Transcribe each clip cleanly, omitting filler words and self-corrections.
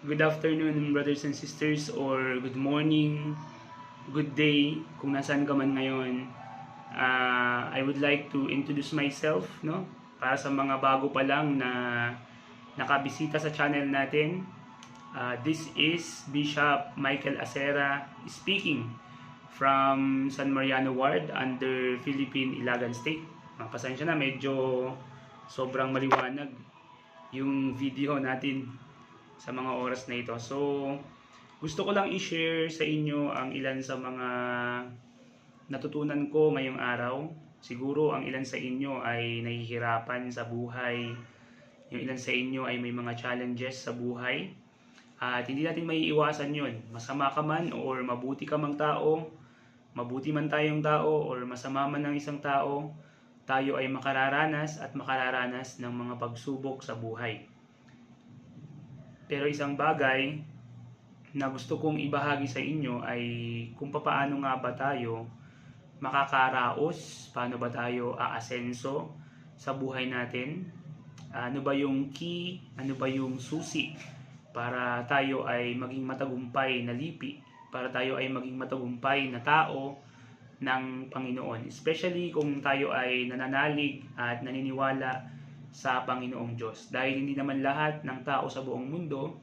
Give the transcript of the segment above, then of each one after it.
Good afternoon, brothers and sisters, or good morning, good day, kung nasaan ka man ngayon. I would like to introduce myself, no? Para sa mga bago pa lang na nakabisita sa channel natin. This is Bishop Michael Acera speaking from San Mariano Ward under Philippine Ilagan State. Pasensya na, medyo sobrang maliwanag yung video natin sa mga oras na ito. So, gusto ko lang i-share sa inyo ang ilan sa mga natutunan ko ngayong araw. Siguro ang ilan sa inyo ay nahihirapan sa buhay. Yung ilan sa inyo ay may mga challenges sa buhay. At hindi natin maiiwasan yun. Masama ka man or mabuti ka mang tao, mabuti man tayong tao or masama man ng isang tao, tayo ay makararanas at makararanas ng mga pagsubok sa buhay. Pero isang bagay na gusto kong ibahagi sa inyo ay kung paano nga ba tayo makakaraos, paano ba tayo aasenso sa buhay natin, ano ba yung key, ano ba yung susi para tayo ay maging matagumpay na lipi, para tayo ay maging matagumpay na tao ng Panginoon. Especially kung tayo ay nananalig at naniniwala sa Panginoong Diyos. Dahil hindi naman lahat ng tao sa buong mundo,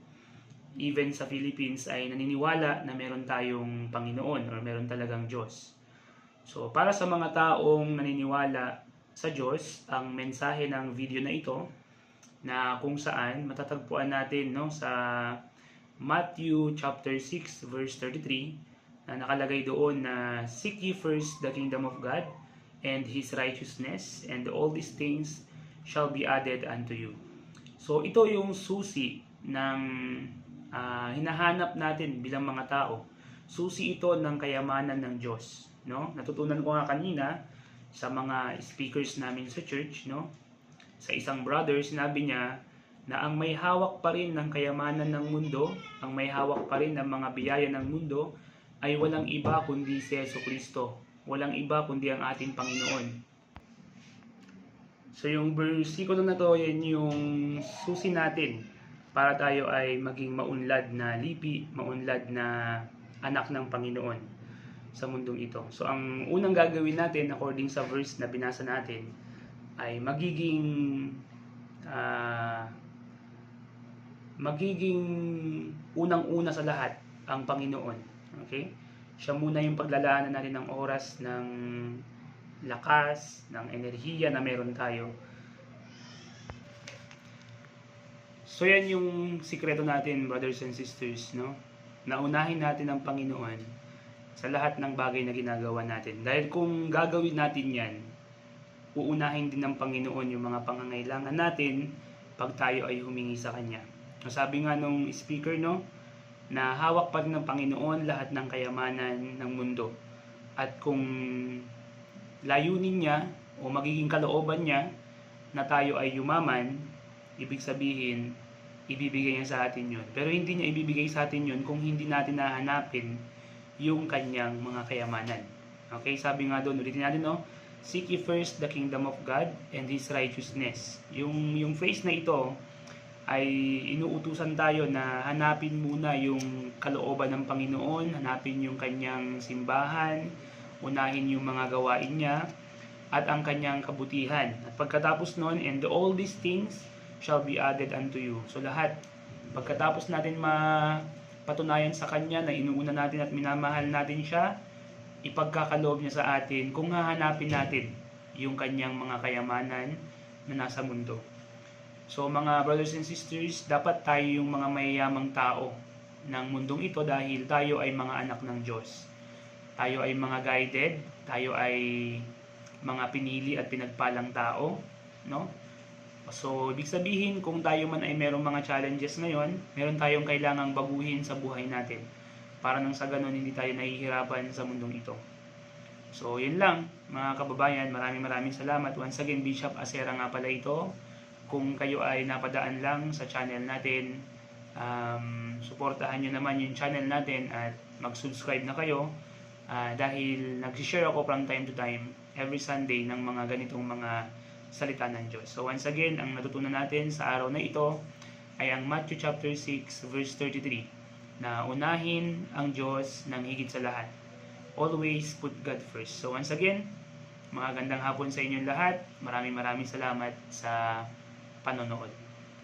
even sa Philippines, ay naniniwala na meron tayong Panginoon or meron talagang Diyos. So, para sa mga taong naniniwala sa Diyos, ang mensahe ng video na ito, na kung saan matatagpuan natin sa Matthew chapter 6 verse 33, na nakalagay doon na seek ye first the kingdom of God and His righteousness, and all these things shall be added unto you. So ito yung susi ng hinahanap natin bilang mga tao. Susi ito ng kayamanan ng Diyos, no? Natutunan ko nga kanina sa mga speakers namin sa church, no? Sa isang brother, sinabi niya na ang may hawak pa rin ng kayamanan ng mundo, ang may hawak pa rin ng mga biyaya ng mundo, ay walang iba kundi si Jesucristo. Walang iba kundi ang ating Panginoon. So yung versikulo na to, yan yung susi natin para tayo ay maging maunlad na lipi, maunlad na anak ng Panginoon sa mundong ito. So ang unang gagawin natin according sa verse na binasa natin ay magiging unang-una sa lahat ang Panginoon. Okay? Siya muna yung paglalaanan natin ng oras, ng lakas, ng enerhiya na meron tayo. So yan yung sikreto natin, brothers and sisters, no? Naunahin natin ang Panginoon sa lahat ng bagay na ginagawa natin. Dahil kung gagawin natin yan, uunahin din ng Panginoon yung mga pangangailangan natin pag tayo ay humingi sa Kanya. Sabi nga nung speaker, no, na hawak pa rin ng Panginoon lahat ng kayamanan ng mundo. At kung layunin niya o magiging kalooban niya na tayo ay yumaman, ibig sabihin, ibibigay niya sa atin yun. Pero hindi niya ibibigay sa atin yun kung hindi natin nahanapin yung kanyang mga kayamanan. Okay, sabi nga doon, ulitin natin, no? Seek ye first the kingdom of God and His righteousness. Yung phrase na ito ay inuutusan tayo na hanapin muna yung kalooban ng Panginoon, hanapin yung kanyang simbahan, unahin yung mga gawain niya at ang kanyang kabutihan. At pagkatapos nun, and all these things shall be added unto you. So lahat, pagkatapos natin mapatunayan sa Kanya na inuuna natin at minamahal natin siya, ipagkakaloob niya sa atin kung hahanapin natin yung kanyang mga kayamanan na nasa mundo. So mga brothers and sisters, dapat tayo yung mga mayayamang tao ng mundong ito dahil tayo ay mga anak ng Diyos. Tayo ay mga guided, tayo ay mga pinili at pinagpalang tao, no? So ibig sabihin, kung tayo man ay merong mga challenges ngayon, meron tayong kailangang baguhin sa buhay natin para nang sa ganun hindi tayo nahihirapan sa mundong ito. So yun lang mga kababayan, maraming salamat. Once again, Bishop Acera nga pala ito. Kung kayo ay napadaan lang sa channel natin, suportahan nyo naman yung channel natin at mag-subscribe na kayo dahil nag-share ako from time to time every Sunday ng mga ganitong mga salita ng Diyos. So once again, ang natutunan natin sa araw na ito ay ang Matthew chapter 6 verse 33 na unahin ang Diyos ng higit sa lahat. Always put God first. So once again, mga gandang hapon sa inyong lahat. Maraming salamat sa panonood.